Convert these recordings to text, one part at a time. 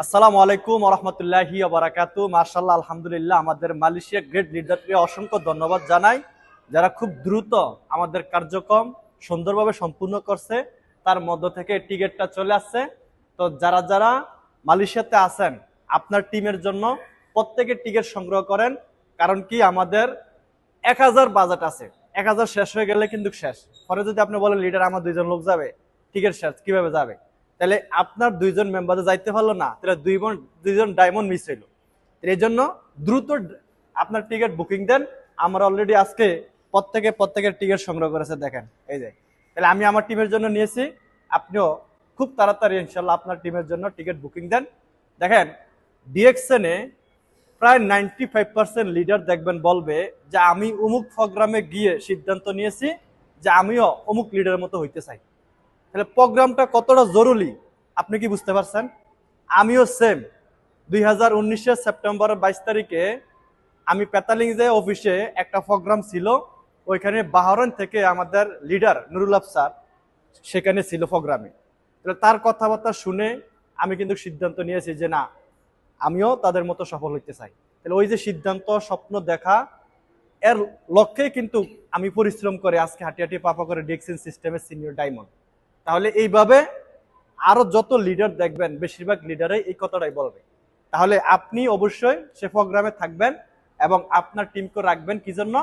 আসসালামু আলাইকুম রহমতুল্লাহি বারাকাতু। মাশাআল্লাহ, আলহামদুলিল্লাহ, আমাদের মালয়েশিয়া গ্রেট লিডারকে অসংখ্য ধন্যবাদ জানাই, যারা খুব দ্রুত আমাদের কার্যক্রম সুন্দরভাবে সম্পূর্ণ করছে। তার মধ্য থেকে টিকিটটা চলে আসছে। তো যারা যারা মালয়েশিয়াতে আছেন, আপনার টিমের জন্য প্রত্যেকে টিকিট সংগ্রহ করেন। কারণ কি, আমাদের 1000 বাজেট আছে, 1000 শেষ হয়ে গেলে কিন্তু শেষ। পরে যদি আপনি বলেন লিডার আমার 2জন লোক যাবে, টিকিট শেষ, কিভাবে যাবে? তাহলে আপনার 2জন মেম্বার যাইতে পারলো না, তাহলে দুইজন ডায়মন্ড মিস হইলো। এই জন্য দ্রুত আপনার টিকিট বুকিং দেন। আমরা অলরেডি আজকে প্রত্যেকের টিকিট সংগ্রহ করেছে, দেখেন এই যে। তাহলে আমি আমার টিমের জন্য নিয়েছি, আপনিও খুব তাড়াতাড়ি ইনশাল্লাহ আপনার টিমের জন্য টিকিট বুকিং দেন। দেখেন, ডিএক্সএনে প্রায় 95% লিডার দেখবেন বলবে যে আমি অমুক প্রোগ্রামে গিয়ে সিদ্ধান্ত নিয়েছি যে আমিও অমুক লিডারের মতো হইতে চাই। তাহলে প্রোগ্রামটা কতটা জরুরি আপনি কি বুঝতে পারছেন? আমিও সেম 2019 সেপ্টেম্বরের 22 তারিখে আমি পেতালিং যে অফিসে একটা প্রোগ্রাম ছিল, ওইখানে বাহরাইন থেকে আমাদের লিডার নুরুল আফসার সেখানে ছিল প্রোগ্রামে। তাহলে তার কথাবার্তা শুনে আমি কিন্তু সিদ্ধান্ত নিয়েছি যে না, আমিও তাদের মতো সফল হইতে চাই। তাহলে ওই যে সিদ্ধান্ত, স্বপ্ন দেখা, এর লক্ষ্যে কিন্তু আমি পরিশ্রম করে আজকে হাঁটি হাঁটি পাপা করে ডিএক্সএন সিস্টেমের সিনিয়র ডায়মন্ড। তাহলে এইভাবে আরো যত লিডার দেখবেন, বেশিরভাগ লিডারই এই কথাটাই বলবে। তাহলে আপনি অবশ্যই সে প্রোগ্রামে থাকবেন এবং আপনার টিমকে রাখবেন। কি জন্য?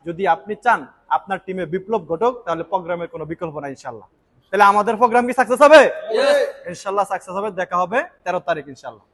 যদি আপনি চান আপনার টিমে বিপ্লব ঘটুক, তাহলে প্রোগ্রামের কোনো বিকল্প নাই ইনশাল্লাহ। তাহলে আমাদের প্রোগ্রাম কি সাকসেস হবে? ইনশাল্লাহ সাকসেস হবে। দেখা হবে 13 তারিখ ইনশাল্লাহ।